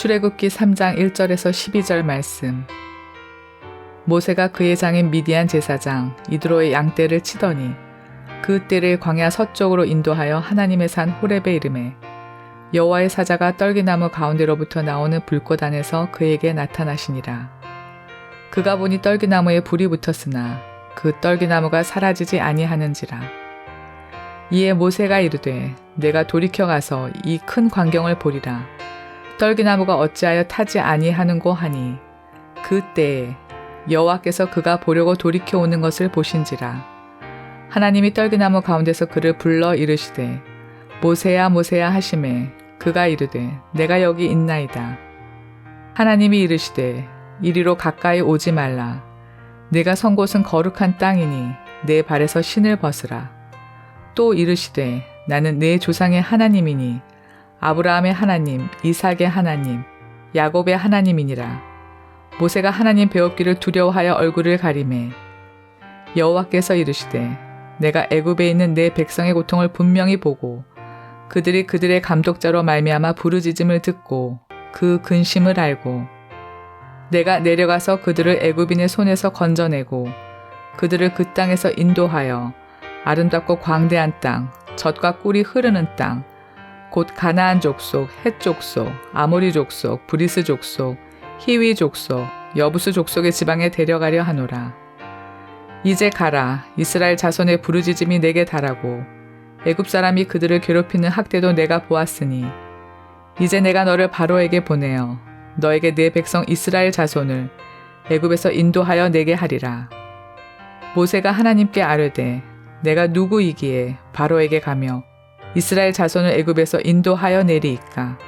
출애굽기 3장 1절에서 12절 말씀. 모세가 그의 장인 미디안 제사장 이드로의 양떼를 치더니 그 떼를 광야 서쪽으로 인도하여 하나님의 산 호렙에 이르매 여호와의 사자가 떨기나무 가운데로부터 나오는 불꽃 안에서 그에게 나타나시니라. 그가 보니 떨기나무에 불이 붙었으나 그 떨기나무가 사라지지 아니하는지라. 이에 모세가 이르되 내가 돌이켜 가서 이 큰 광경을 보리라. 떨기나무가 어찌하여 타지 아니하는고 하니 그 때에 여호와께서 그가 보려고 돌이켜 오는 것을 보신지라. 하나님이 떨기나무 가운데서 그를 불러 이르시되 모세야 모세야 하시매 그가 이르되 내가 여기 있나이다. 하나님이 이르시되 이리로 가까이 오지 말라. 내가 선 곳은 거룩한 땅이니 내 발에서 신을 벗으라. 또 이르시되 나는 내 조상의 하나님이니 아브라함의 하나님, 이삭의 하나님, 야곱의 하나님이니라. 모세가 하나님 배웁기를 두려워하여 얼굴을 가리매 여호와께서 이르시되 내가 애굽에 있는 내 백성의 고통을 분명히 보고 그들이 그들의 감독자로 말미암아 부르짖음을 듣고 그 근심을 알고 내가 내려가서 그들을 애굽인의 손에서 건져내고 그들을 그 땅에서 인도하여 아름답고 광대한 땅, 젖과 꿀이 흐르는 땅, 곧 가나안 족속, 헷 족속, 아모리 족속, 브리스 족속, 히위 족속, 여부스 족속의 지방에 데려가려 하노라. 이제 가라. 이스라엘 자손의 부르짖음이 내게 달하고 애굽 사람이 그들을 괴롭히는 학대도 내가 보았으니 이제 내가 너를 바로에게 보내어 너에게 내 백성 이스라엘 자손을 애굽에서 인도하여 내게 하리라. 모세가 하나님께 아뢰되 내가 누구이기에 바로에게 가며 이스라엘 자손을 애굽에서 인도하여 내리이까.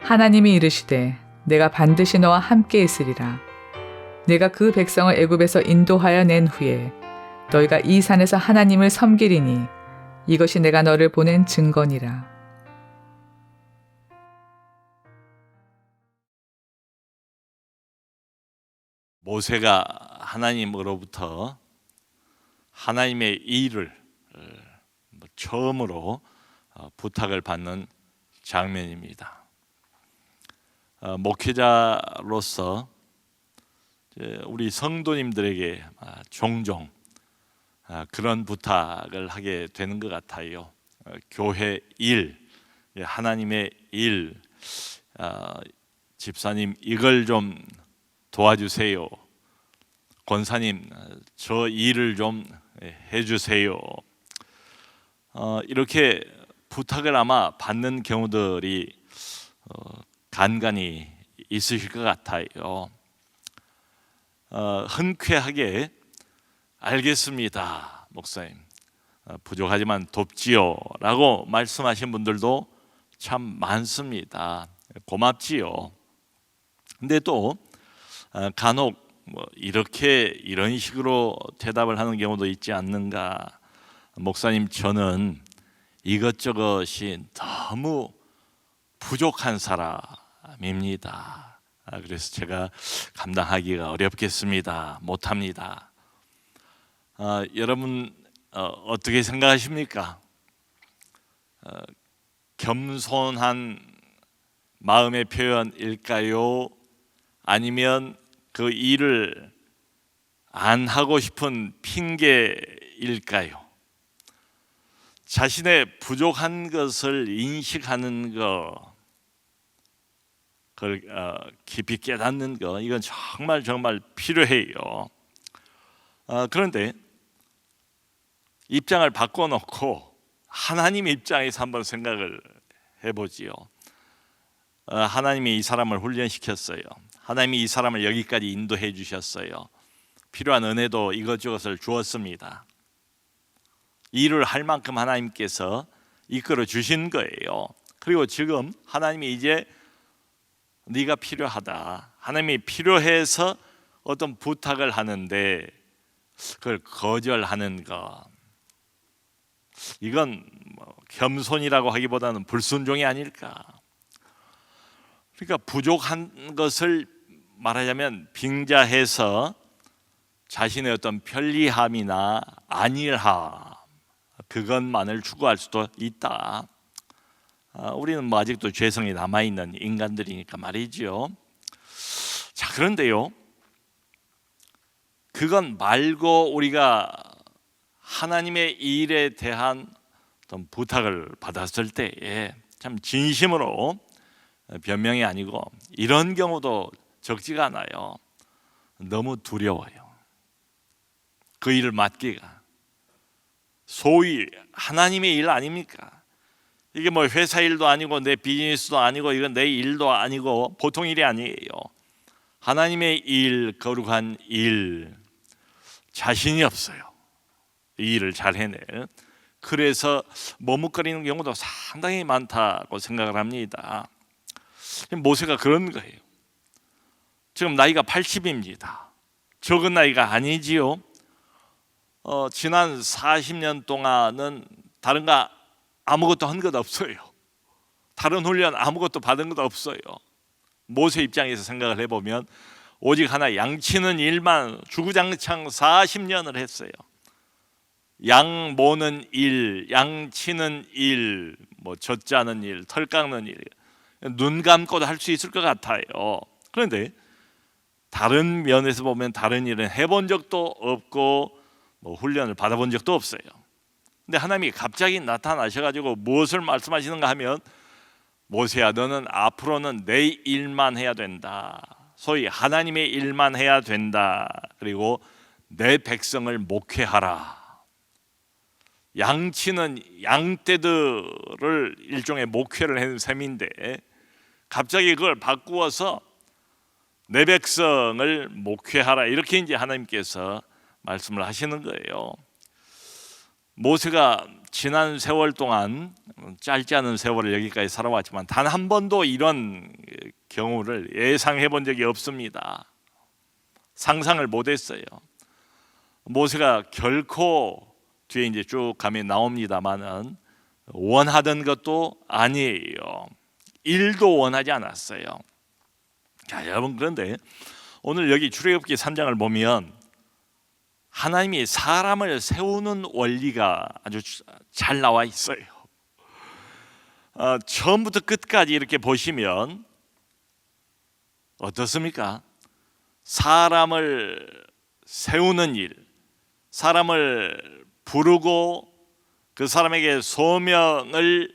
하나님이 이르시되 내가 반드시 너와 함께 있으리라. 내가 그 백성을 애굽에서 인도하여 낸 후에 너희가 이 산에서 하나님을 섬기리니 이것이 내가 너를 보낸 증거니라. 모세가 하나님으로부터 하나님의 일을 처음으로 부탁을 받는 장면입니다. 목회자로서 우리 성도님들에게 종종 그런 부탁을 하게 되는 것 같아요. 교회 일, 하나님의 일, 집사님 이걸 좀 도와주세요. 권사님 저 일을 좀 해주세요. 이렇게 부탁을 아마 받는 경우들이 간간히 있으실 것 같아요. 흔쾌하게 알겠습니다, 목사님. 부족하지만 돕지요 라고 말씀하신 분들도 참 많습니다. 고맙지요. 근데 또 간혹 이런 식으로 대답을 하는 경우도 있지 않는가. 목사님 저는 이것저것이 너무 부족한 사람입니다. 그래서 제가 감당하기가 어렵겠습니다. 못합니다. 여러분 어떻게 생각하십니까? 겸손한 마음의 표현일까요? 아니면 그 일을 안 하고 싶은 핑계일까요? 자신의 부족한 것을 인식하는 것, 그걸 깊이 깨닫는 것, 이건 정말 필요해요. 그런데 입장을 바꿔놓고 하나님 입장에서 한번 생각을 해보지요. 하나님이 이 사람을 훈련시켰어요. 하나님이 이 사람을 여기까지 인도해 주셨어요. 필요한 은혜도 이것저것을 주었습니다. 일을 할 만큼 하나님께서 이끌어 주신 거예요. 그리고 지금 하나님이 이제 네가 필요하다, 하나님이 필요해서 어떤 부탁을 하는데 그걸 거절하는 것, 이건 겸손이라고 하기보다는 불순종이 아닐까. 그러니까 부족한 것을 말하자면 빙자해서 자신의 어떤 편리함이나 안일함, 그것만을 추구할 수도 있다. 우리는 뭐 아직도 죄성이 남아있는 인간들이니까 말이죠. 자, 그런데요, 그건 말고 우리가 하나님의 일에 대한 어떤 부탁을 받았을 때에 참 진심으로 변명이 아니고 이런 경우도 적지가 않아요. 너무 두려워요. 그 일을 맡기가. 소위 하나님의 일 아닙니까? 이게 뭐 회사 일도 아니고 내 비즈니스도 아니고 이건 내 일도 아니고 보통 일이 아니에요. 하나님의 일, 거룩한 일, 자신이 없어요. 이 일을 잘 해낼. 그래서 머뭇거리는 경우도 상당히 많다고 생각을 합니다. 모세가 그런 거예요. 지금 나이가 80입니다. 적은 나이가 아니지요. 지난 40년 동안은 다른 거 아무것도 한 것 없어요. 다른 훈련 아무것도 받은 것 없어요. 모세 입장에서 생각을 해보면 오직 하나 양치는 일만 주구장창 40년을 했어요. 양 모는 일, 양 치는 일, 뭐 젖자는 일, 털 깎는 일, 눈 감고도 할 수 있을 것 같아요. 그런데 다른 면에서 보면 다른 일은 해본 적도 없고 뭐 훈련을 받아본 적도 없어요. 근데 하나님이 갑자기 나타나셔가지고 무엇을 말씀하시는가 하면, 모세야, 너는 앞으로는 내 일만 해야 된다. 소위 하나님의 일만 해야 된다. 그리고 내 백성을 목회하라. 양치는 양떼들을 일종의 목회를 하는 셈인데 갑자기 그걸 바꾸어서 내 백성을 목회하라, 이렇게 이제 하나님께서 말씀을 하시는 거예요. 모세가 지난 세월 동안, 짧지 않은 세월을 여기까지 살아왔지만 단 한 번도 이런 경우를 예상해 본 적이 없습니다. 상상을 못했어요. 모세가 결코 뒤에 이제 쭉 가면 나옵니다만은 원하던 것도 아니에요. 일도 원하지 않았어요. 자, 여러분, 그런데 오늘 여기 출애굽기 3장을 보면 하나님이 사람을 세우는 원리가 아주 잘 나와 있어요. 처음부터 끝까지 이렇게 보시면 어떻습니까? 사람을 세우는 일, 사람을 부르고 그 사람에게 소명을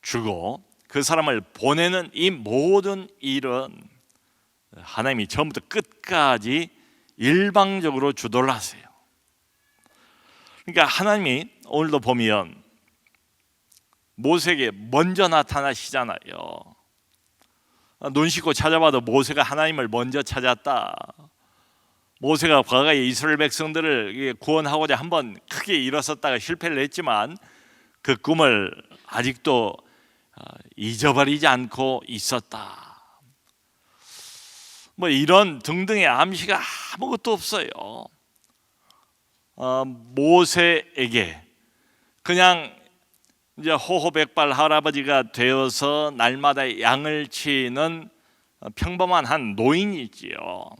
주고 그 사람을 보내는 이 모든 일은 하나님이 처음부터 끝까지 일방적으로 주도를 하세요. 그러니까 하나님이 오늘도 보면 모세에게 먼저 나타나시잖아요. 눈 씻고 찾아봐도 모세가 하나님을 먼저 찾았다. 모세가 과거에 이스라엘 백성들을 구원하고자 한번 크게 일어섰다가 실패를 했지만 그 꿈을 아직도 잊어버리지 않고 있었다. 뭐 이런 등등의 암시가 아무것도 없어요. 모세에게 그냥 이제 호호백발 할아버지가 되어서 날마다 양을 치는 평범한 한 노인이지요.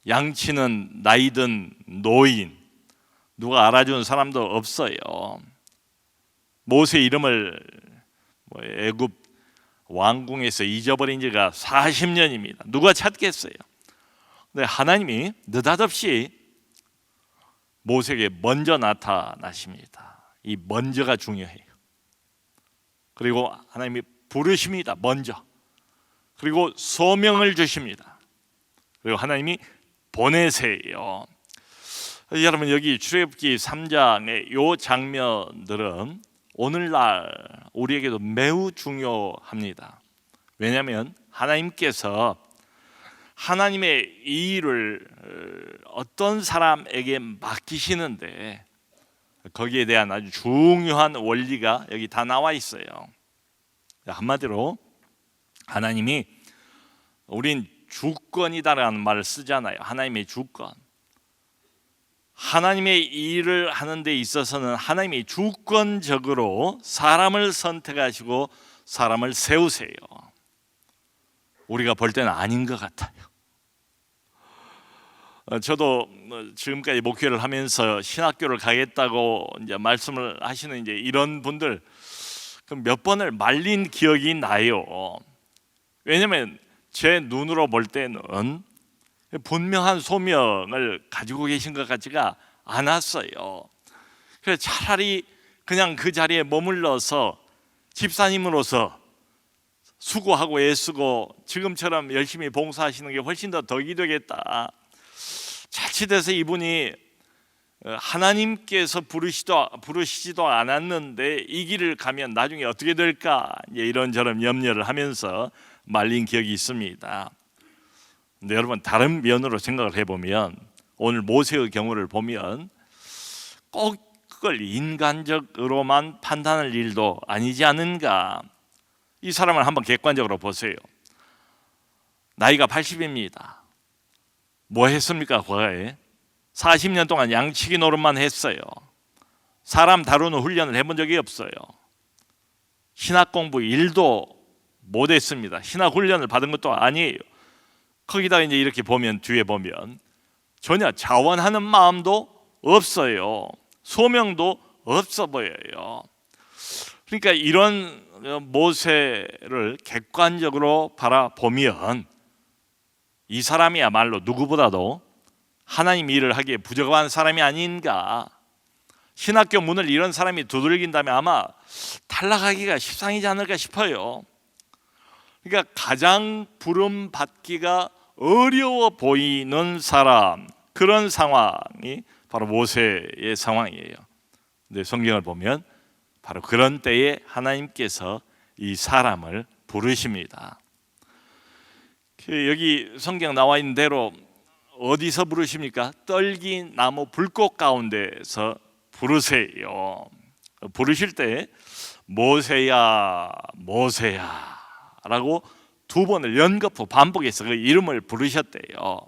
양치는 나이든 노인, 누가 알아주는 사람도 없어요. 모세 이름을 애굽 왕궁에서 잊어버린 지가 40년입니다. 누가 찾겠어요? 근데 하나님이 느닷없이 모세에게 먼저 나타나십니다. 이 먼저가 중요해요. 그리고 하나님이 부르십니다. 먼저. 그리고 소명을 주십니다. 그리고 하나님이 보내세요. 여러분, 여기 출애굽기 3장의 이 장면들은 오늘날 우리에게도 매우 중요합니다. 왜냐하면 하나님께서 하나님의 이 일을 어떤 사람에게 맡기시는데 거기에 대한 아주 중요한 원리가 여기 다 나와 있어요. 한마디로 하나님이, 우린 주권이다라는 말을 쓰잖아요. 하나님의 주권. 하나님의 일을 하는 데 있어서는 하나님이 주권적으로 사람을 선택하시고 사람을 세우세요. 우리가 볼 때는 아닌 것 같아요. 저도 지금까지 목회를 하면서 신학교를 가겠다고 이제 말씀을 하시는 이제 이런 분들 몇 번을 말린 기억이 나요. 왜냐하면 제 눈으로 볼 때는 분명한 소명을 가지고 계신 것 같지가 않았어요. 그래서 차라리 그냥 그 자리에 머물러서 집사님으로서 수고하고 애쓰고 지금처럼 열심히 봉사하시는 게 훨씬 더 덕이 되겠다. 자칫해서 이분이 하나님께서 부르시지도 않았는데 이 길을 가면 나중에 어떻게 될까, 이런저런 염려를 하면서 말린 기억이 있습니다. 근데 여러분, 다른 면으로 생각을 해보면 오늘 모세의 경우를 보면 꼭 그걸 인간적으로만 판단할 일도 아니지 않은가. 이 사람을 한번 객관적으로 보세요. 나이가 80입니다. 뭐 했습니까? 과거에 40년 동안 양치기 노릇만 했어요. 사람 다루는 훈련을 해본 적이 없어요. 신학 공부 일도 못했습니다. 신학 훈련을 받은 것도 아니에요. 거기다 이제 이렇게 보면, 뒤에 보면 전혀 자원하는 마음도 없어요. 소명도 없어 보여요. 그러니까 이런 모세를 객관적으로 바라보면 이 사람이야말로 누구보다도 하나님 일을 하기에 부적합한 사람이 아닌가. 신학교 문을 이런 사람이 두들긴다면 아마 탈락하기가 십상이지 않을까 싶어요. 그러니까 가장 부름 받기가 어려워 보이는 사람, 그런 상황이 바로 모세의 상황이에요. 근데 성경을 보면 바로 그런 때에 하나님께서 이 사람을 부르십니다. 여기 성경 나와 있는 대로 어디서 부르십니까? 떨기 나무 불꽃 가운데서 부르세요. 부르실 때 모세야 모세야 라고 두 번을 연거푸 반복해서 그 이름을 부르셨대요.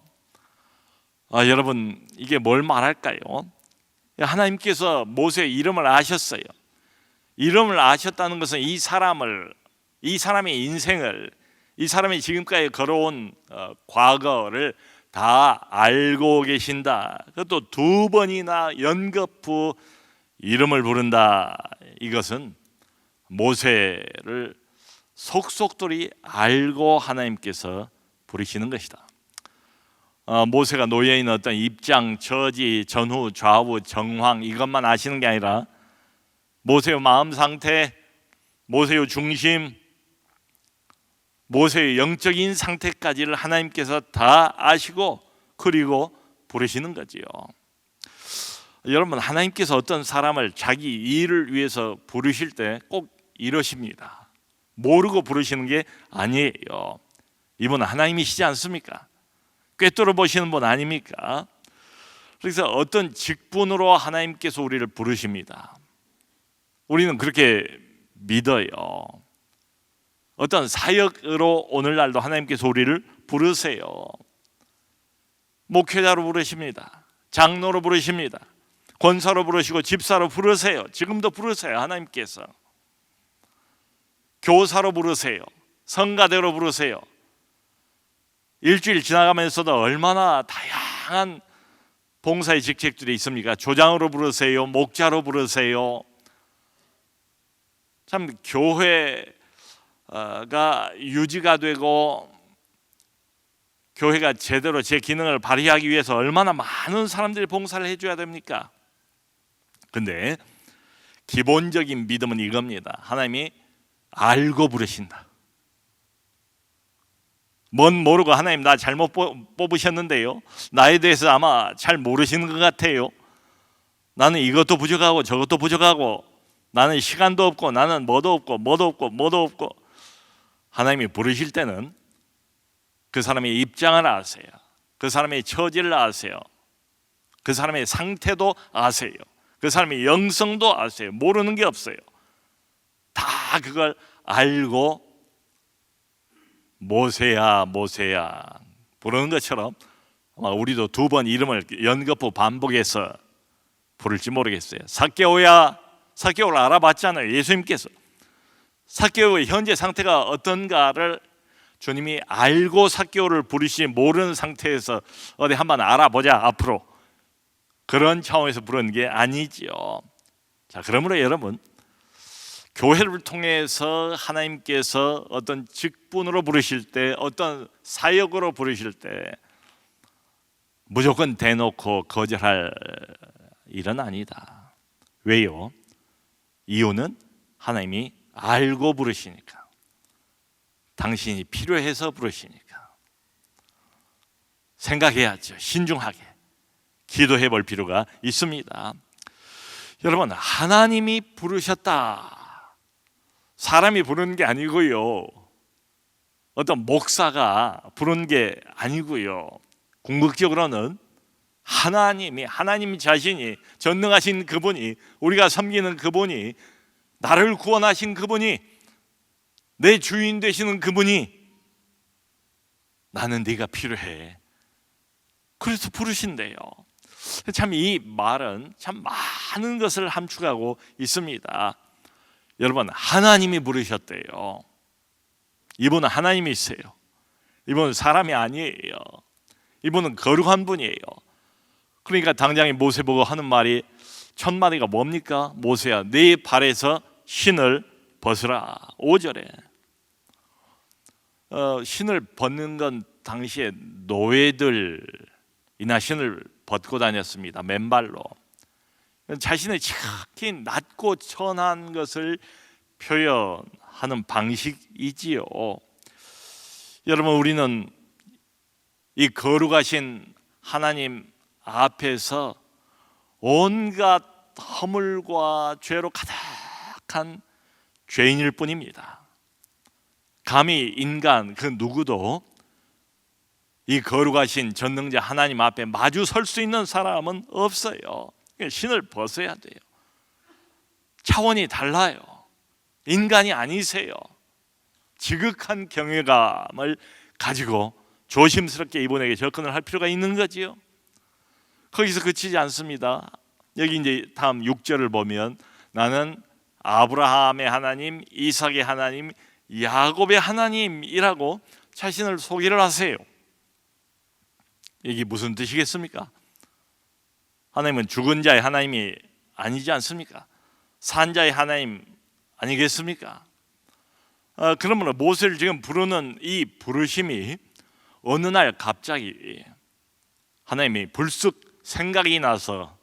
여러분, 이게 뭘 말할까요? 하나님께서 모세의 이름을 아셨어요. 이름을 아셨다는 것은 이 사람의 인생을, 이 사람이 지금까지 걸어온 과거를 다 알고 계신다. 그것도 두 번이나 연거푸 이름을 부른다. 이것은 모세를 속속들이 알고 하나님께서 부르시는 것이다. 모세가 놓여 있는 어떤 입장, 처지, 전후, 좌우, 정황 이것만 아시는 게 아니라 모세의 마음 상태, 모세의 중심, 모세의 영적인 상태까지를 하나님께서 다 아시고 그리고 부르시는 거지요. 여러분, 하나님께서 어떤 사람을 자기 일을 위해서 부르실 때 꼭 이러십니다. 모르고 부르시는 게 아니에요. 이분은 하나님이시지 않습니까? 꿰뚫어 보시는 분 아닙니까? 그래서 어떤 직분으로 하나님께서 우리를 부르십니다. 우리는 그렇게 믿어요. 어떤 사역으로 오늘날도 하나님께서 우리를 부르세요. 목회자로 부르십니다. 장로로 부르십니다. 권사로 부르시고 집사로 부르세요. 지금도 부르세요. 하나님께서 교사로 부르세요. 성가대로 부르세요. 일주일 지나가면서도 얼마나 다양한 봉사의 직책들이 있습니까? 조장으로 부르세요. 목자로 부르세요. 참 교회가 유지가 되고 교회가 제대로 제 기능을 발휘하기 위해서 얼마나 많은 사람들이 봉사를 해줘야 됩니까? 근데 기본적인 믿음은 이겁니다. 하나님이 알고 부르신다. 뭔 모르고 하나님 나 잘못 뽑으셨는데요, 나에 대해서 아마 잘 모르시는 것 같아요. 나는 이것도 부족하고 저것도 부족하고 나는 시간도 없고 나는 뭐도 없고 하나님이 부르실 때는 그 사람의 입장을 아세요. 그 사람의 처지를 아세요. 그 사람의 상태도 아세요. 그 사람의 영성도 아세요. 모르는 게 없어요. 다 그걸 알고 모세야 모세야 부르는 것처럼 아마 우리도 두 번 이름을 연거푸 반복해서 부를지 모르겠어요. 삭개오야, 삭개오를 알아봤잖아요. 예수님께서 삭개오의 현재 상태가 어떤가를 주님이 알고 삭개오를 부르시지 모르는 상태에서 어디 한번 알아보자 앞으로, 그런 차원에서 부르는 게 아니지요. 자, 그러므로 여러분, 교회를 통해서 하나님께서 어떤 직분으로 부르실 때, 어떤 사역으로 부르실 때 무조건 대놓고 거절할 일은 아니다. 왜요? 이유는 하나님이 알고 부르시니까, 당신이 필요해서 부르시니까. 생각해야죠. 신중하게 기도해 볼 필요가 있습니다. 여러분, 하나님이 부르셨다. 사람이 부르는 게 아니고요, 어떤 목사가 부른 게 아니고요, 궁극적으로는 하나님 자신이, 전능하신 그분이, 우리가 섬기는 그분이, 나를 구원하신 그분이, 내 주인 되시는 그분이 나는 네가 필요해, 그래서 부르신대요. 참 이 말은 참 많은 것을 함축하고 있습니다. 여러분, 하나님이 부르셨대요. 이분은 하나님이세요. 이분은 사람이 아니에요. 이분은 거룩한 분이에요. 그러니까 당장에 모세 보고 하는 말이 첫 마디가 뭡니까? 모세야, 네 발에서 신을 벗으라. 5절에 신을 벗는 건 당시에 노예들이나 신을 벗고 다녔습니다. 맨발로. 자신의 지극히 낮고 천한 것을 표현하는 방식이지요. 여러분, 우리는 이 거룩하신 하나님 앞에서 온갖 허물과 죄로 가득한 죄인일 뿐입니다. 감히 인간 그 누구도 이 거룩하신 전능자 하나님 앞에 마주 설 수 있는 사람은 없어요. 신을 벗어야 돼요. 차원이 달라요. 인간이 아니세요. 지극한 경외감을 가지고 조심스럽게 이분에게 접근을 할 필요가 있는 거지요. 거기서 그치지 않습니다. 여기 이제 다음 6절을 보면 나는 아브라함의 하나님, 이삭의 하나님, 야곱의 하나님이라고 자신을 소개를 하세요. 이게 무슨 뜻이겠습니까? 하나님은 죽은 자의 하나님이 아니지 않습니까? 산 자의 하나님 아니겠습니까? 그러므로 모세를 지금 부르는 이 부르심이 어느 날 갑자기 하나님이 불쑥 생각이 나서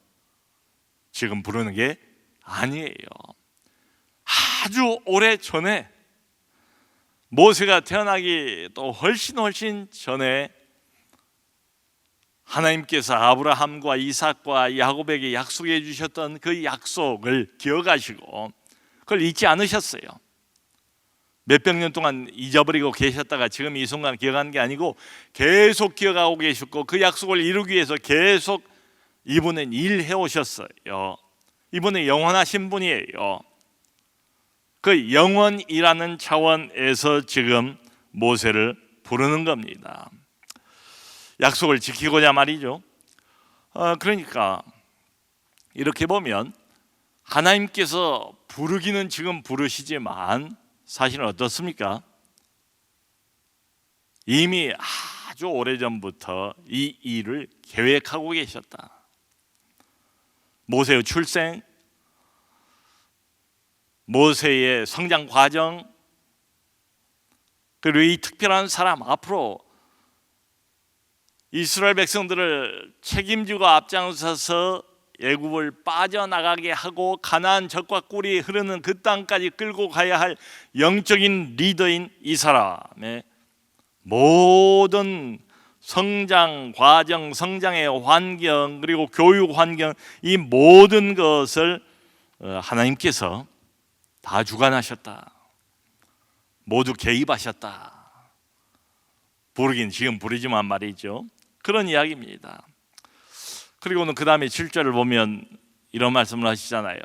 지금 부르는 게 아니에요. 아주 오래 전에, 모세가 태어나기 또 훨씬 전에 하나님께서 아브라함과 이삭과 야곱에게 약속해 주셨던 그 약속을 기억하시고 그걸 잊지 않으셨어요. 몇백 년 동안 잊어버리고 계셨다가 지금 이 순간 기억하는 게 아니고 계속 기억하고 계셨고, 그 약속을 이루기 위해서 계속 이분은 일해 오셨어요. 이분은 영원하신 분이에요. 그 영원이라는 차원에서 지금 모세를 부르는 겁니다. 약속을 지키고자 말이죠. 그러니까 이렇게 보면 하나님께서 부르기는 지금 부르시지만 사실은 어떻습니까? 이미 아주 오래전부터 이 일을 계획하고 계셨다. 모세의 출생, 모세의 성장 과정, 그리고 이 특별한 사람 앞으로 이스라엘 백성들을 책임지고 앞장서서 애굽을 빠져나가게 하고 가나안 젖과 꿀이 흐르는 그 땅까지 끌고 가야 할 영적인 리더인 이 사람의 모든 성장 과정, 성장의 환경, 그리고 교육 환경, 이 모든 것을 하나님께서 다 주관하셨다. 모두 개입하셨다. 부르긴 지금 부르지만 말이죠. 그런 이야기입니다. 그리고는 그 다음에 7절을 보면 이런 말씀을 하시잖아요.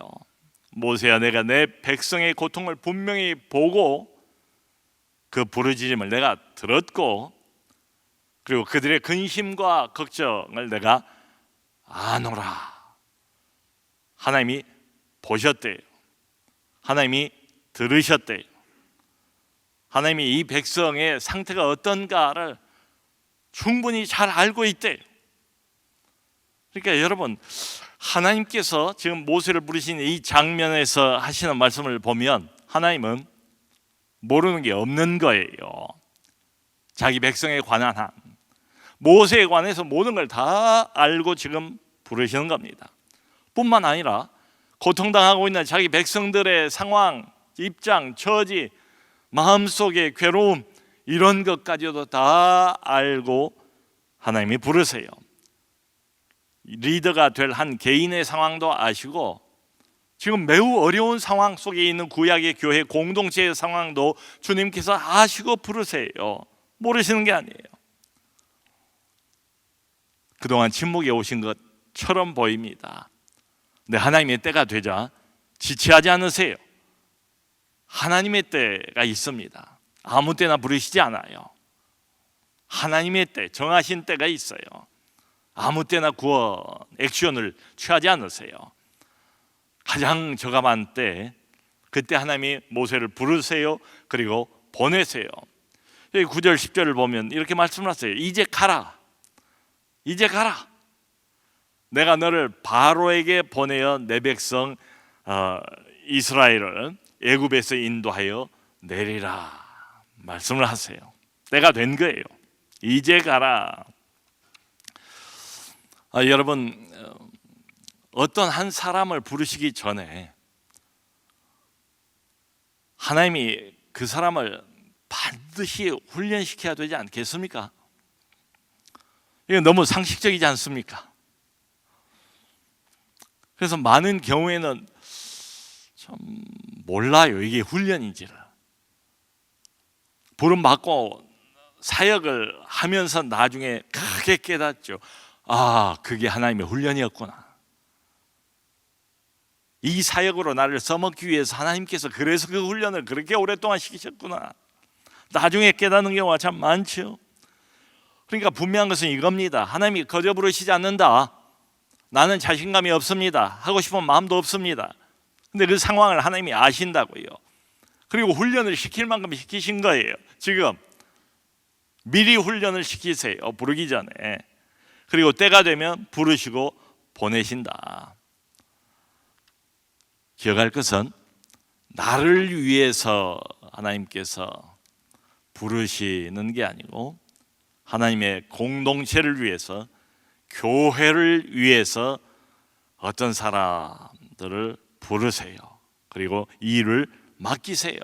모세야, 내가 내 백성의 고통을 분명히 보고 그 부르짖음을 내가 들었고, 그리고 그들의 근심과 걱정을 내가 아노라. 하나님이 보셨대요. 하나님이 들으셨대요. 하나님이 이 백성의 상태가 어떤가를 충분히 잘 알고 있대요. 그러니까 여러분, 하나님께서 지금 모세를 부르신 이 장면에서 하시는 말씀을 보면 하나님은 모르는 게 없는 거예요. 자기 백성에 관한 한, 모세에 관해서 모든 걸 다 알고 지금 부르시는 겁니다. 뿐만 아니라 고통당하고 있는 자기 백성들의 상황, 입장, 처지, 마음속의 괴로움, 이런 것까지도 다 알고 하나님이 부르세요. 리더가 될 한 개인의 상황도 아시고, 지금 매우 어려운 상황 속에 있는 구약의 교회 공동체의 상황도 주님께서 아시고 부르세요. 모르시는 게 아니에요. 그동안 침묵해 오신 것처럼 보입니다. 근데 하나님의 때가 되자 지체하지 않으세요. 하나님의 때가 있습니다. 아무 때나 부르시지 않아요. 하나님의 때, 정하신 때가 있어요. 아무 때나 구원 액션을 취하지 않으세요. 가장 적합한 때, 그때 하나님이 모세를 부르세요. 그리고 보내세요. 여기 9절 10절을 보면 이렇게 말씀을 하세요. 이제 가라. 이제 가라. 내가 너를 바로에게 보내어 내 백성 이스라엘을 애굽에서 인도하여 내리라 말씀을 하세요. 때가 된 거예요. 이제 가라. 여러분, 어떤 한 사람을 부르시기 전에 하나님이 그 사람을 반드시 훈련시켜야 되지 않겠습니까? 이게 너무 상식적이지 않습니까? 그래서 많은 경우에는 참 몰라요, 이게 훈련인지를. 부름받고 사역을 하면서 나중에 크게 깨닫죠. 아, 그게 하나님의 훈련이었구나. 이 사역으로 나를 써먹기 위해서 하나님께서 그래서 그 훈련을 그렇게 오랫동안 시키셨구나. 나중에 깨닫는 경우가 참 많죠. 그러니까 분명한 것은 이겁니다. 하나님이 거저 부르시지 않는다. 나는 자신감이 없습니다. 하고 싶은 마음도 없습니다. 근데 그 상황을 하나님이 아신다고요. 그리고 훈련을 시킬 만큼 시키신 거예요. 지금 미리 훈련을 시키세요. 부르기 전에. 그리고 때가 되면 부르시고 보내신다. 기억할 것은 나를 위해서 하나님께서 부르시는 게 아니고 하나님의 공동체를 위해서, 교회를 위해서 어떤 사람들을 부르세요. 그리고 이 일을 맡기세요.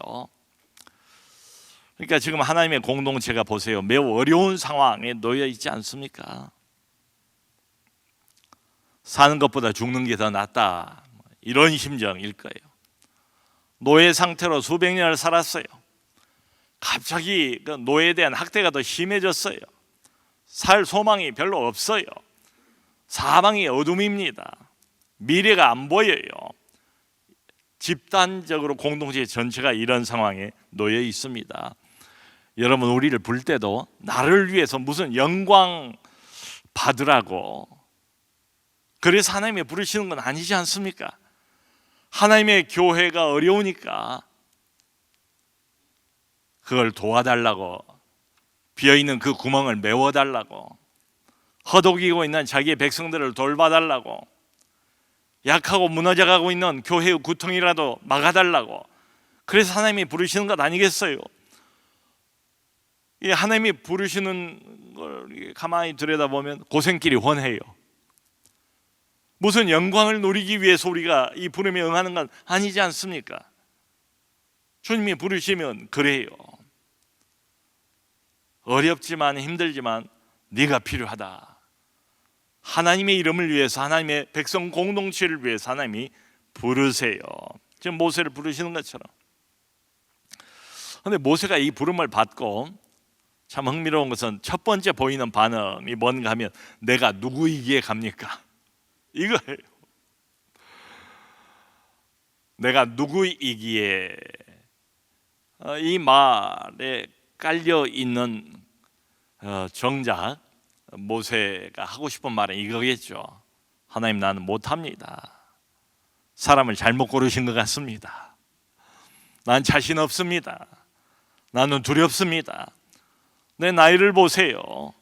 그러니까 지금 하나님의 공동체가 보세요. 매우 어려운 상황에 놓여 있지 않습니까? 사는 것보다 죽는 게 더 낫다, 이런 심정일 거예요. 노예 상태로 수백 년을 살았어요. 갑자기 그 노예에 대한 학대가 더 심해졌어요. 살 소망이 별로 없어요. 사방이 어둠입니다. 미래가 안 보여요. 집단적으로 공동체 전체가 이런 상황에 놓여 있습니다. 여러분, 우리를 부를 때도 나를 위해서 무슨 영광 받으라고, 그래서 하나님이 부르시는 건 아니지 않습니까? 하나님의 교회가 어려우니까 그걸 도와달라고, 비어있는 그 구멍을 메워달라고, 허덕이고 있는 자기의 백성들을 돌봐달라고, 약하고 무너져가고 있는 교회의 구덩이라도 막아달라고, 그래서 하나님이 부르시는 것 아니겠어요? 이 하나님이 부르시는 걸 가만히 들여다보면 고생길이 훤해요. 무슨 영광을 누리기 위해서 우리가 이 부름에 응하는 건 아니지 않습니까? 주님이 부르시면 그래요. 어렵지만 힘들지만 네가 필요하다. 하나님의 이름을 위해서, 하나님의 백성 공동체를 위해서 하나님이 부르세요. 지금 모세를 부르시는 것처럼. 그런데 모세가 이 부름을 받고 참 흥미로운 것은 첫 번째 보이는 반응이 뭔가 하면 내가 누구이기에 갑니까? 이거예요. 내가 누구이기에. 이 말에 깔려 있는 정작 모세가 하고 싶은 말은 이거겠죠. 하나님, 나는 못합니다. 사람을 잘못 고르신 것 같습니다. 난 자신 없습니다. 나는 두렵습니다. 내 나이를 보세요.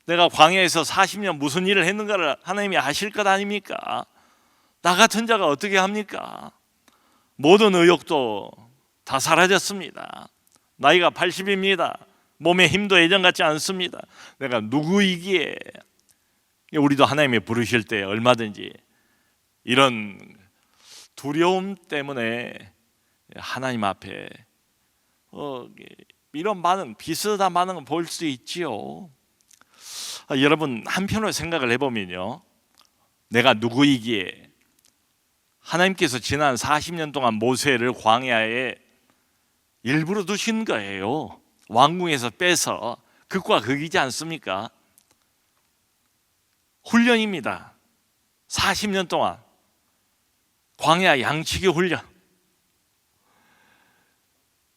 내가 광야에서 40년 무슨 일을 했는가를 하나님이 아실 것 아닙니까? 나 같은 자가 어떻게 합니까? 모든 의욕도 다 사라졌습니다. 나이가 80입니다. 몸에 힘도 예전 같지 않습니다. 내가 누구이기에. 우리도 하나님이 부르실 때 얼마든지 이런 두려움 때문에 하나님 앞에 이런 반응, 비슷한 반응을 볼 수 있지요. 여러분, 한편으로 생각을 해보면요, 내가 누구이기에 하나님께서 지난 40년 동안 모세를 광야에 일부러 두신 거예요. 왕궁에서 빼서. 극과 극이지 않습니까? 훈련입니다. 40년 동안 광야 양치기 훈련.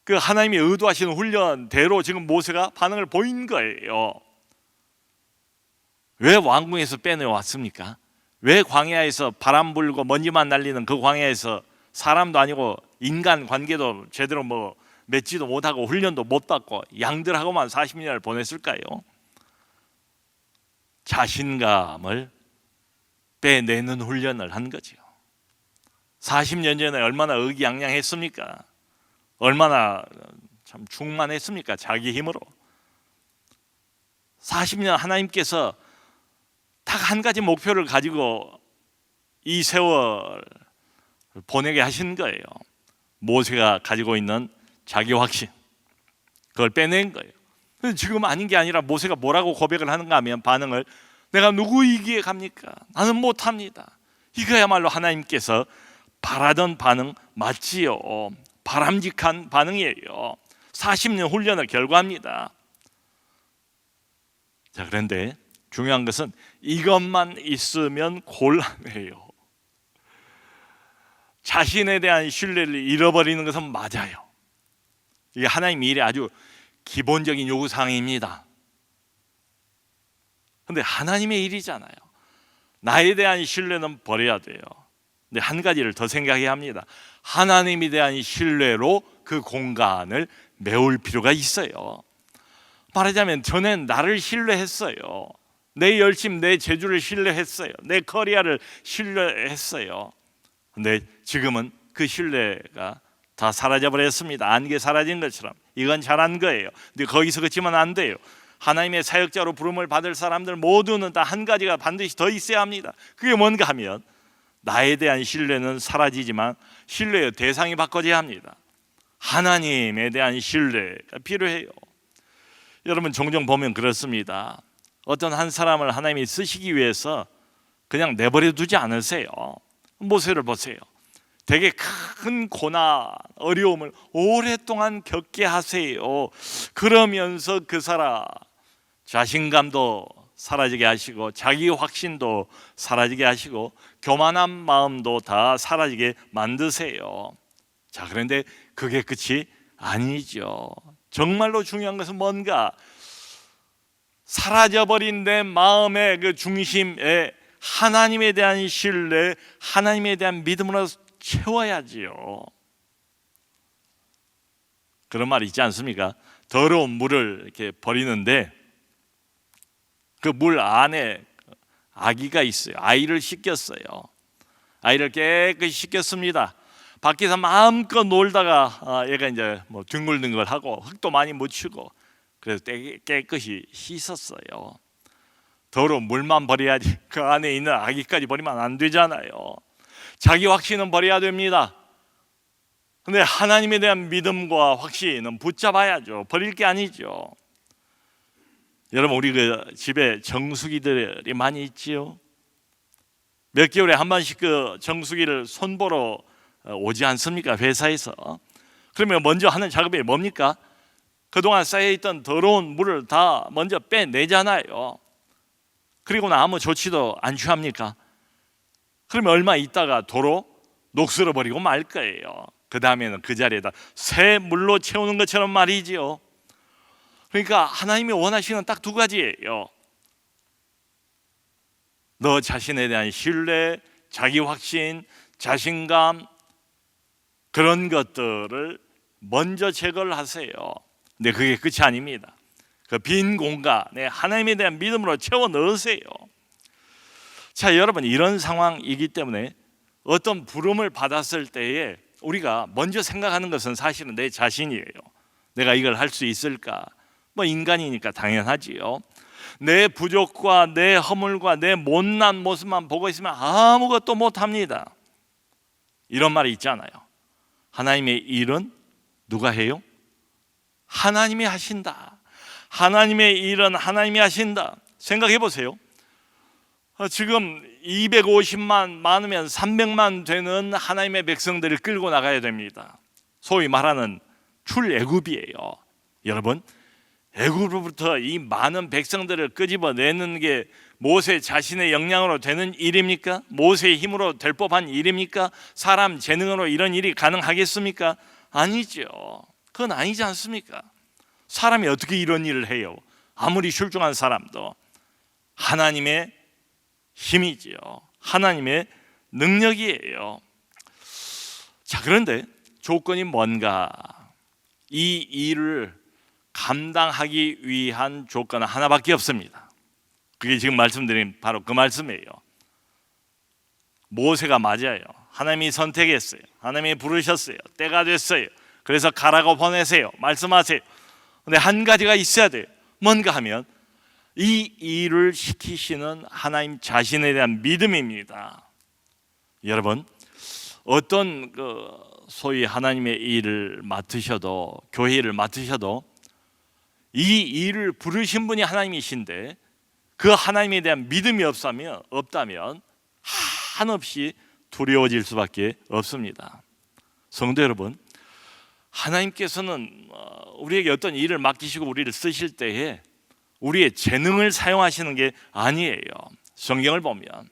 그 하나님이 의도하시는 훈련대로 지금 모세가 반응을 보인 거예요. 왜 왕궁에서 빼내어 왔습니까? 왜 광야에서 바람 불고 먼지만 날리는 그 광야에서 사람도 아니고 인간 관계도 제대로 맺지도 못하고 훈련도 못 받고 양들하고만 40년을 보냈을까요? 자신감을 빼내는 훈련을 한 거죠. 40년 전에 얼마나 의기양양했습니까? 얼마나 참 충만했습니까? 자기 힘으로. 40년 하나님께서 딱 한 가지 목표를 가지고 이 세월 보내게 하신 거예요. 모세가 가지고 있는 자기 확신, 그걸 빼낸 거예요. 지금 아닌 게 아니라 모세가 뭐라고 고백을 하는가 하면 반응을, 내가 누구이기에 갑니까? 나는 못합니다. 이거야말로 하나님께서 바라던 반응 맞지요. 바람직한 반응이에요. 40년 훈련의 결과입니다. 자, 그런데 중요한 것은 이것만 있으면 곤란해요. 자신에 대한 신뢰를 잃어버리는 것은 맞아요. 이게 하나님 일의 아주 기본적인 요구사항입니다. 그런데 하나님의 일이잖아요. 나에 대한 신뢰는 버려야 돼요. 근데 한 가지를 더 생각해야 합니다. 하나님에 대한 신뢰로 그 공간을 메울 필요가 있어요. 말하자면 전엔 나를 신뢰했어요. 내 열심, 내 재주를 신뢰했어요. 내 커리어를 신뢰했어요. 근데 지금은 그 신뢰가 다 사라져버렸습니다. 안개 사라진 것처럼. 이건 잘한 거예요. 근데 거기서 그치면 안 돼요. 하나님의 사역자로 부름을 받을 사람들 모두는 다 한 가지가 반드시 더 있어야 합니다. 그게 뭔가 하면 나에 대한 신뢰는 사라지지만 신뢰의 대상이 바꿔져야 합니다. 하나님에 대한 신뢰가 필요해요. 여러분, 종종 보면 그렇습니다. 어떤 한 사람을 하나님이 쓰시기 위해서 그냥 내버려 두지 않으세요. 모세를 보세요. 되게 큰 고난, 어려움을 오랫동안 겪게 하세요. 그러면서 그 사람 자신감도 사라지게 하시고 자기 확신도 사라지게 하시고 교만한 마음도 다 사라지게 만드세요. 자, 그런데 그게 끝이 아니죠. 정말로 중요한 것은 뭔가, 사라져버린 내 마음의 그 중심에 하나님에 대한 신뢰, 하나님에 대한 믿음으로 채워야지요. 그런 말 있지 않습니까? 더러운 물을 이렇게 버리는데 그 물 안에 아기가 있어요. 아이를 씻겼어요. 아이를 깨끗이 씻겼습니다. 밖에서 마음껏 놀다가 얘가 이제 뒹굴뒹굴 하고 흙도 많이 묻히고 그래서 깨끗이 씻었어요. 더러운 물만 버려야지 그 안에 있는 아기까지 버리면 안 되잖아요. 자기 확신은 버려야 됩니다. 근데 하나님에 대한 믿음과 확신은 붙잡아야죠. 버릴 게 아니죠. 여러분, 우리 그 집에 정수기들이 많이 있지요. 몇 개월에 한 번씩 그 정수기를 손보러 오지 않습니까? 회사에서. 그러면 먼저 하는 작업이 뭡니까? 그동안 쌓여있던 더러운 물을 다 먼저 빼내잖아요. 그리고는 아무 조치도 안 취합니까? 그러면 얼마 있다가 도로 녹슬어 버리고 말 거예요. 그 다음에는 그 자리에다 새 물로 채우는 것처럼 말이지요. 그러니까 하나님이 원하시는 딱 두 가지예요. 너 자신에 대한 신뢰, 자기 확신, 자신감, 그런 것들을 먼저 제거를 하세요. 근데 그게 끝이 아닙니다. 그 빈 공간에 하나님에 대한 믿음으로 채워 넣으세요. 자, 여러분, 이런 상황이기 때문에 어떤 부름을 받았을 때에 우리가 먼저 생각하는 것은 사실은 내 자신이에요. 내가 이걸 할 수 있을까? 뭐 인간이니까 당연하지요. 내 부족과 내 허물과 내 못난 모습만 보고 있으면 아무것도 못합니다. 이런 말이 있잖아요. 하나님의 일은 누가 해요? 하나님이 하신다. 하나님의 일은 하나님이 하신다. 생각해 보세요. 지금 250만 많으면 300만 되는 하나님의 백성들을 끌고 나가야 됩니다. 소위 말하는 출애굽이에요. 여러분, 애굽으로부터 이 많은 백성들을 끄집어내는 게 모세 자신의 역량으로 되는 일입니까? 모세의 힘으로 될 법한 일입니까? 사람 재능으로 이런 일이 가능하겠습니까? 아니죠. 그건 아니지 않습니까? 사람이 어떻게 이런 일을 해요? 아무리 훌륭한 사람도 하나님의 힘이지요. 하나님의 능력이에요. 자, 그런데 조건이 뭔가? 이 일을 감당하기 위한 조건은 하나밖에 없습니다. 그게 지금 말씀드린 바로 그 말씀이에요. 모세가 맞아요. 하나님이 선택했어요. 하나님이 부르셨어요. 때가 됐어요. 그래서 가라고 보내세요. 말씀하세요. 근데 한 가지가 있어야 돼요. 뭔가 하면 이 일을 시키시는 하나님 자신에 대한 믿음입니다. 여러분, 어떤 소위 하나님의 일을 맡으셔도, 교회 일을 맡으셔도 이 일을 부르신 분이 하나님이신데 그 하나님에 대한 믿음이 없다면 한없이 두려워질 수밖에 없습니다. 성도 여러분, 하나님께서는 우리에게 어떤 일을 맡기시고 우리를 쓰실 때에 우리의 재능을 사용하시는 게 아니에요. 성경을 보면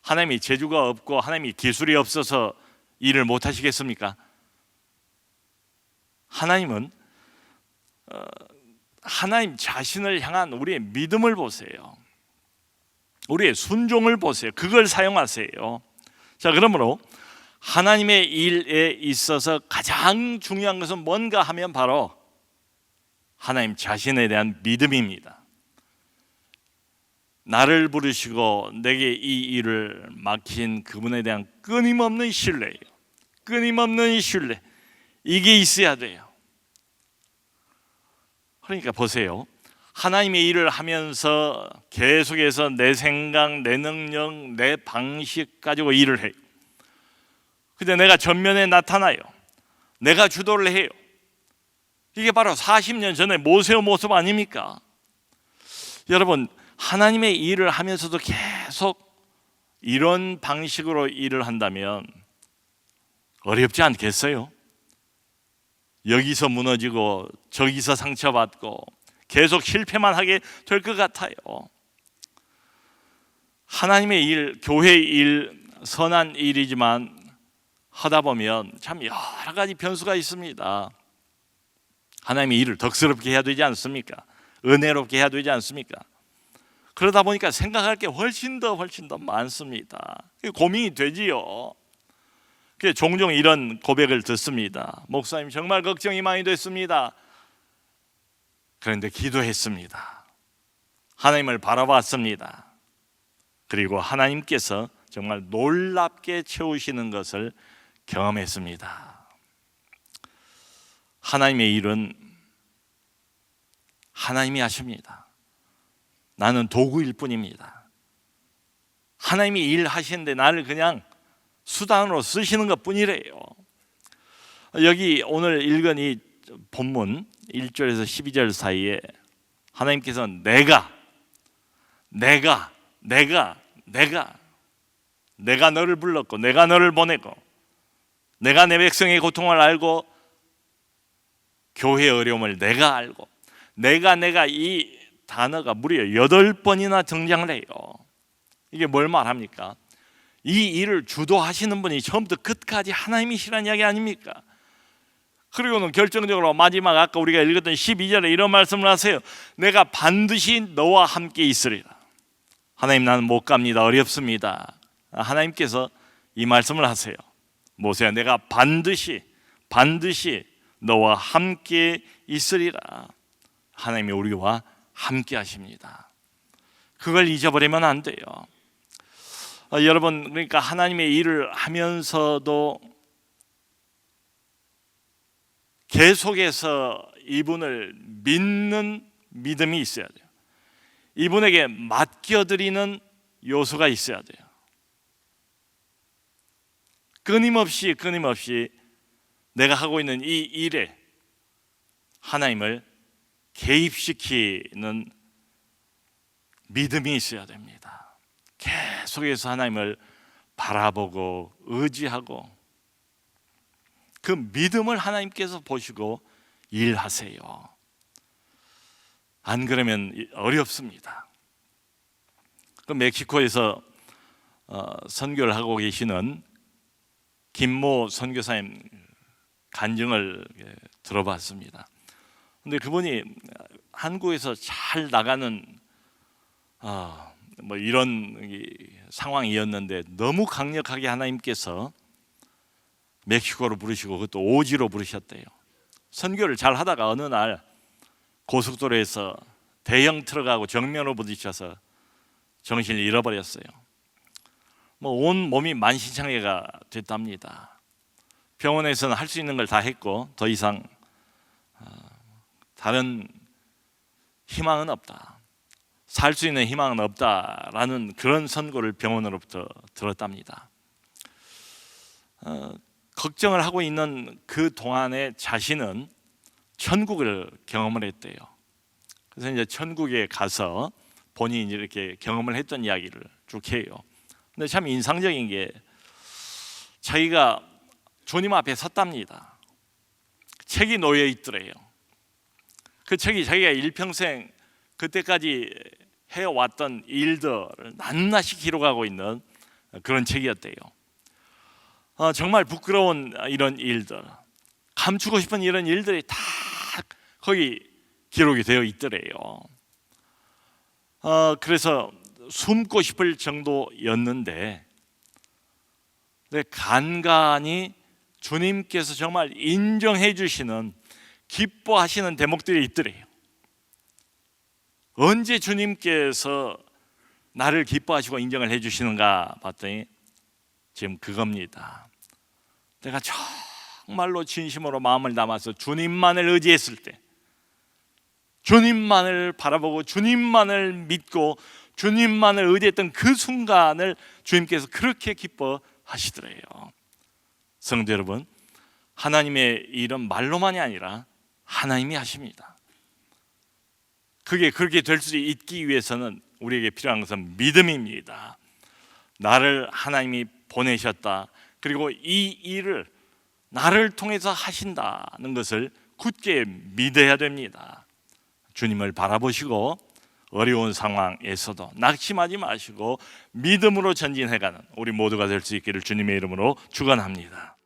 하나님이 재주가 없고 하나님이 기술이 없어서 일을 못 하시겠습니까? 하나님은 하나님 자신을 향한 우리의 믿음을 보세요. 우리의 순종을 보세요. 그걸 사용하세요. 자, 그러므로 하나님의 일에 있어서 가장 중요한 것은 뭔가 하면 바로 하나님 자신에 대한 믿음입니다. 나를 부르시고 내게 이 일을 맡긴 그분에 대한 끊임없는 신뢰예요. 끊임없는 신뢰. 이게 있어야 돼요. 그러니까 보세요. 하나님의 일을 하면서 계속해서 내 생각, 내 능력, 내 방식 가지고 일을 해요. 근데 내가 전면에 나타나요. 내가 주도를 해요. 이게 바로 40년 전에 모세의 모습 아닙니까? 여러분, 하나님의 일을 하면서도 계속 이런 방식으로 일을 한다면 어렵지 않겠어요? 여기서 무너지고 저기서 상처받고 계속 실패만 하게 될 것 같아요. 하나님의 일, 교회의 일, 선한 일이지만 하다 보면 참 여러 가지 변수가 있습니다. 하나님의 일을 덕스럽게 해야 되지 않습니까? 은혜롭게 해야 되지 않습니까? 그러다 보니까 생각할 게 훨씬 더 많습니다. 고민이 되지요. 종종 이런 고백을 듣습니다. 목사님, 정말 걱정이 많이 됐습니다. 그런데 기도했습니다. 하나님을 바라봤습니다. 그리고 하나님께서 정말 놀랍게 채우시는 것을 경험했습니다. 하나님의 일은 하나님이 하십니다. 나는 도구일 뿐입니다. 하나님이 일하시는데 나를 그냥 수단으로 쓰시는 것 뿐이래요. 여기 오늘 읽은 이 본문 1절에서 12절 사이에 하나님께서는 내가 너를 불렀고 내가 너를 보내고 내가 내 백성의 고통을 알고 교회의 어려움을 내가 알고 내가 이 단어가 무려 8번이나 등장을 해요. 이게 뭘 말합니까? 이 일을 주도하시는 분이 처음부터 끝까지 하나님이시라는 이야기 아닙니까? 그리고는 결정적으로 마지막 아까 우리가 읽었던 12절에 이런 말씀을 하세요. 내가 반드시 너와 함께 있으리라. 하나님, 나는 못 갑니다. 어렵습니다. 하나님께서 이 말씀을 하세요. 모세야, 내가 반드시 너와 함께 있으리라. 하나님이 우리와 함께 하십니다. 그걸 잊어버리면 안 돼요. 여러분, 그러니까 하나님의 일을 하면서도 계속해서 이분을 믿는 믿음이 있어야 돼요. 이분에게 맡겨드리는 요소가 있어야 돼요. 끊임없이 내가 하고 있는 이 일에 하나님을 개입시키는 믿음이 있어야 됩니다. 계속해서 하나님을 바라보고 의지하고 그 믿음을 하나님께서 보시고 일하세요. 안 그러면 어렵습니다. 그 멕시코에서 선교를 하고 계시는 김모 선교사님 간증을 들어봤습니다. 근데 그분이 한국에서 잘 나가는 뭐 이런 상황이었는데 너무 강력하게 하나님께서 멕시코로 부르시고 그것도 오지로 부르셨대요. 선교를 잘 하다가 어느 날 고속도로에서 대형 트럭하고 정면으로 부딪혀서 정신을 잃어버렸어요. 뭐 온 몸이 만신창이가 됐답니다. 병원에서는 할 수 있는 걸 다 했고 더 이상 다른 희망은 없다. 살 수 있는 희망은 없다라는 그런 선고를 병원으로부터 들었답니다. 걱정을 하고 있는 그 동안에 자신은 천국을 경험을 했대요. 그래서 이제 천국에 가서 본인이 이렇게 경험을 했던 이야기를 쭉 해요. 근데 참 인상적인 게 자기가 주님 앞에 섰답니다. 책이 놓여 있더래요. 그 책이 자기가 일평생 그때까지 해왔던 일들을 낱낱이 기록하고 있는 그런 책이었대요. 정말 부끄러운 이런 일들, 감추고 싶은 이런 일들이 다 거기 기록이 되어 있더래요. 그래서 숨고 싶을 정도였는데 간간히 주님께서 정말 인정해 주시는 기뻐하시는 대목들이 있더래요. 언제 주님께서 나를 기뻐하시고 인정을 해 주시는가 봤더니 지금 그겁니다. 내가 정말로 진심으로 마음을 담아서 주님만을 의지했을 때, 주님만을 바라보고 주님만을 믿고 주님만을 의지했던 그 순간을 주님께서 그렇게 기뻐하시더래요. 성도 여러분, 하나님의 일은 말로만이 아니라 하나님이 하십니다. 그게 그렇게 될 수 있기 위해서는 우리에게 필요한 것은 믿음입니다. 나를 하나님이 보내셨다. 그리고 이 일을 나를 통해서 하신다는 것을 굳게 믿어야 됩니다. 주님을 바라보시고 어려운 상황에서도 낙심하지 마시고 믿음으로 전진해가는 우리 모두가 될 수 있기를 주님의 이름으로 축원합니다.